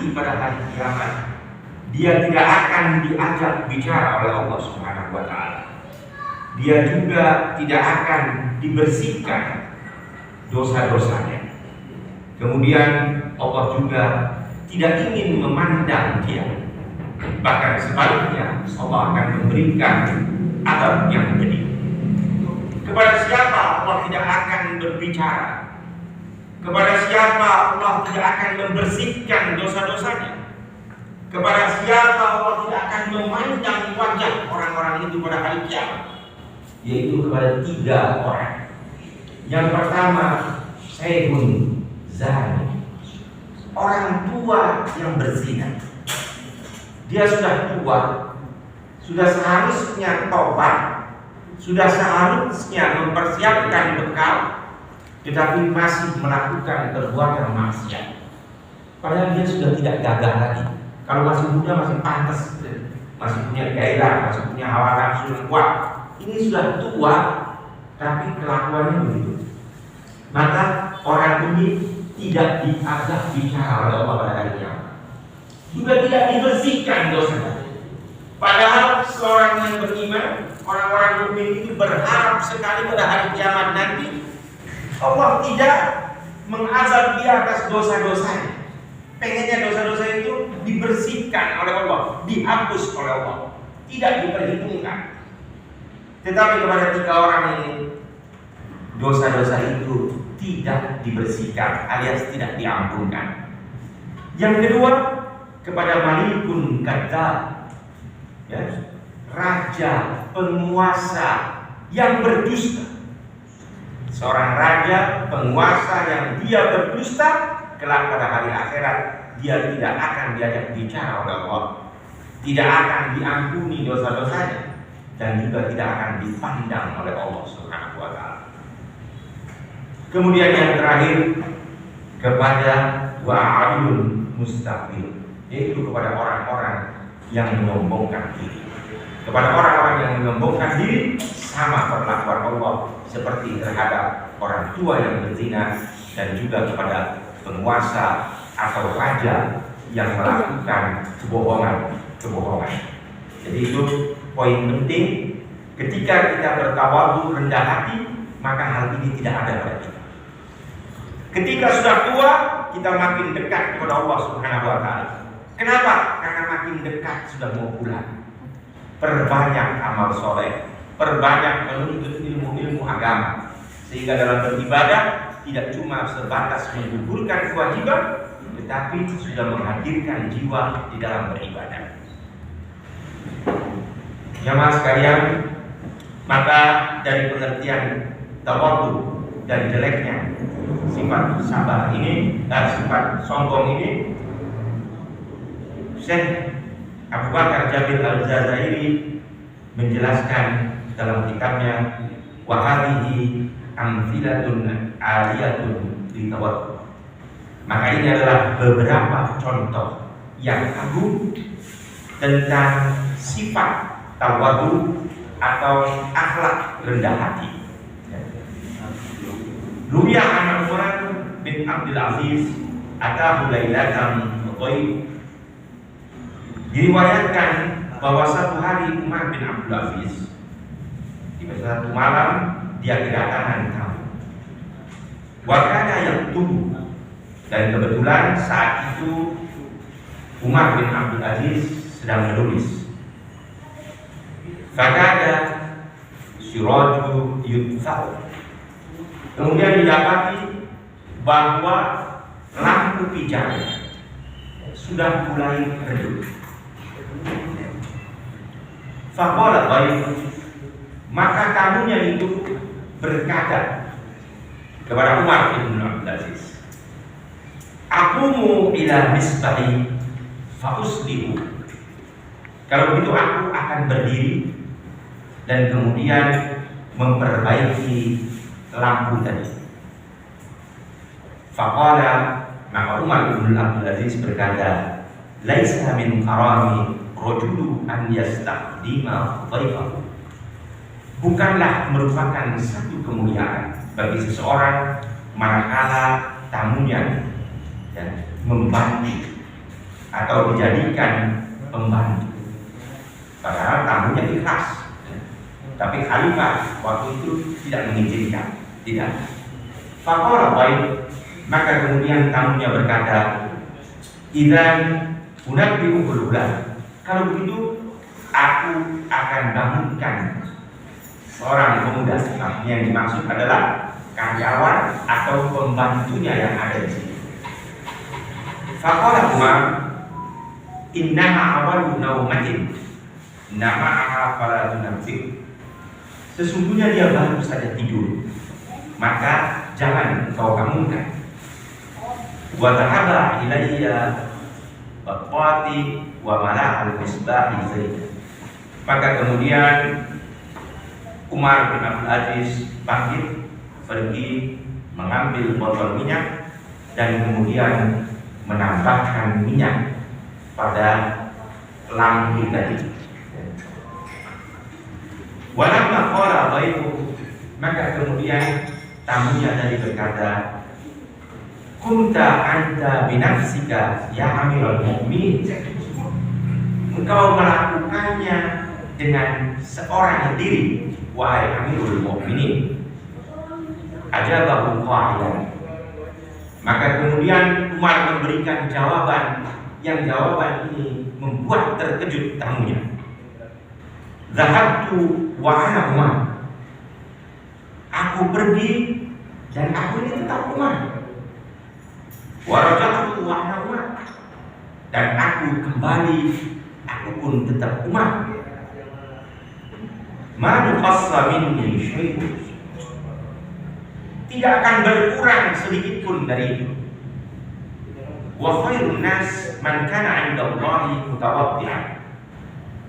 nanti pada hari kiamat dia tidak akan diajak bicara oleh Allah Subhanahu wa taala. Dia juga tidak akan dibersihkan dosa-dosanya. Kemudian Allah juga tidak ingin memandang dia. Bahkan sebaliknya Allah akan memberikan azab yang pedih. Kepada siapa Allah tidak akan berbicara? Kepada siapa Allah tidak akan membersihkan dosa-dosanya? Kepada siapa Allah tidak akan memandang wajah orang-orang itu pada hari kiamat? Yaitu kepada 3 orang. Yang pertama, Syekhun Zani, orang tua yang berzina. Dia sudah tua, sudah seharusnya tobat, sudah seharusnya mempersiapkan bekal, tetapi masih melakukan perbuatan maksiat. Padahal dia sudah tidak gagah lagi. Kalau masih muda masih pantas, masih punya gairah, masih punya hawa nafsu yang kuat. Ini sudah tua, tapi kelakuannya begitu. Maka orang ini tidak diajak bicara oleh Allah pada hari kiamat. Juga tidak dibersihkan dosanya. Padahal seorang yang beriman, orang-orang mukmin itu berharap sekali pada hari kiamat nanti Allah tidak mengazab dia atas dosa-dosanya. Pengennya dosa-dosa itu dibersihkan oleh Allah, dihapus oleh Allah, tidak diperhitungkan. Tetapi kepada 3 orang ini dosa-dosa itu tidak dibersihkan alias tidak diampunkan. Yang kedua, kepada Malikun Kadzdzab, ya, raja penguasa yang berdusta. Seorang raja penguasa yang dia berdusta, kelak pada hari akhirat dia tidak akan diajak bicara oleh Allah, tidak akan diampuni dosa-dosanya, dan juga tidak akan dipandang oleh Allah Subhanahu wa taala. Kemudian yang terakhir, kepada wa'adun mustaqbil, yaitu kepada orang-orang yang menyombongkan diri. Kepada orang-orang yang menyombongkan diri, sama perlakuan Allah seperti terhadap orang tua yang berzina, dan juga kepada penguasa atau raja yang melakukan kebohongan. Jadi itu poin penting. Ketika kita bertawadhu, rendah hati, maka hal ini tidak ada pada kita. Ketika sudah tua, kita makin dekat kepada Allah Subhanahu wa taala. Kenapa? Karena makin dekat sudah mau pulang. Perbanyak amal soleh, perbanyak menuntut ilmu-ilmu agama, sehingga dalam beribadah tidak cuma sebatas menggugurkan kewajiban, tetapi sudah menghadirkan jiwa di dalam beribadah. Jamaah sekalian, maka dari pengertian tawadhu dan jeleknya sifat sabar ini dan sifat sombong ini, Syekh Abu Bakar Jabil Al-Jazairi menjelaskan dalam kitabnya Wahadihi Amfilatun Aliyatun Litawadhu. Maka ini adalah beberapa contoh yang agung tentang sifat tawadhu atau akhlak rendah hati. Ruya an Umar bin Abdul Aziz atahu lailatan ghaib. Diriwayatkan bahwa satu hari Umar bin Abdul Aziz di satu malam dia kedatangan tamu. Wakana yang tubuh, dan kebetulan saat itu Umar bin Abdul Aziz sedang menulis. Fakada syuraju yudfa'u. Kemudian didapati bahwa lampu pijarnya sudah mulai redup. Faqala baik, maka tamunya itu berkata kepada Umar bin Abdul Aziz, "Aqumu ila misbahi fa uslihu." Kalau begitu aku akan berdiri dan kemudian memperbaiki lampu tadi. Faqala, maka Umar bin Abdul Aziz berkata, "Laisa min karami rajulu an yastaqdima dhaifahu." Bukanlah merupakan satu kemuliaan bagi seseorang manakala tamunya dan membantu atau dijadikan pembantu. Padahal tamunya ikhlas, tapi khalifah waktu itu tidak mengizinkan, tidak. Faqala baik, maka kemudian tamunya berkata, "Idzan unabbi'u ululah." Kalau begitu aku akan bangunkan seorang pemuda. Nah, yang dimaksud adalah karyawan atau pembantunya yang ada di sini. Faqala Umar, "Innaha awalu naumatin, nama'aha fala tunafik." Sesungguhnya dia baru saja tidur, maka jangan kau bangunkan. Wa tahaba ilayya baqati wa mala'al misbahi zaid. Maka kemudian Umar bin Abdul Aziz bangkit, pergi mengambil botol minyak dan kemudian menambahkan minyak pada lampu tadi. Walamma qala dhaifu, maka kemudian tamunya tadi berkata, "Kunta anta binafsika ya Amirul Mukminin." Engkau melakukannya dengan seorang diri, wahai Amirul Mukminin. Ajabahu qailan. Maka kemudian Umar memberikan jawaban yang jawaban ini membuat terkejut tamunya. Zahabtu wa ana Umar. Aku pergi dan aku ini tetap Umar. Wa raja'tu wa ana Umar. Dan aku kembali, aku pun tetap Umar. Ma nuqassa minni syai'un. Tidak akan berkurang sedikit pun dari itu. Wa khairun nas man kana 'inda Allahi mutawaddi'an.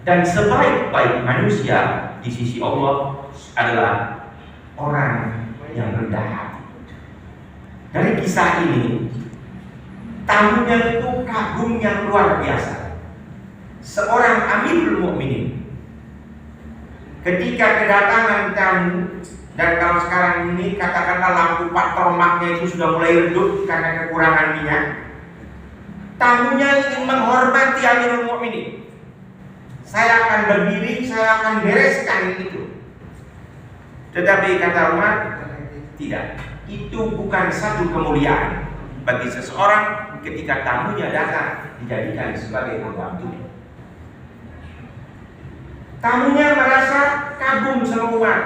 Dan sebaik-baik manusia di sisi Allah adalah orang yang rendah hati. Dari kisah ini, tamunya itu kagum yang luar biasa. Seorang Amirul Mukminin ketika kedatangan tamu, dan kalau sekarang ini katakanlah lampu patromaknya itu sudah mulai redup karena kekurangan minyak, tamunya ingin menghormati Amirul Mukminin. Saya akan berdiri, saya akan bereskan itu. Tetapi kata Umar, tidak. Itu bukan satu kemuliaan bagi seseorang ketika tamunya datang dijadikan sebagai pembantu. Tamunya merasa kagum sama Umar,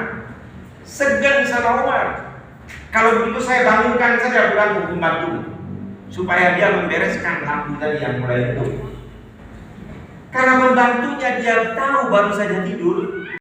segan sama Umar. Kalau begitu saya bangunkan saja pembantu supaya dia membereskan lampu tadi yang mulai redup. Karena membantunya dia tahu baru saja tidur,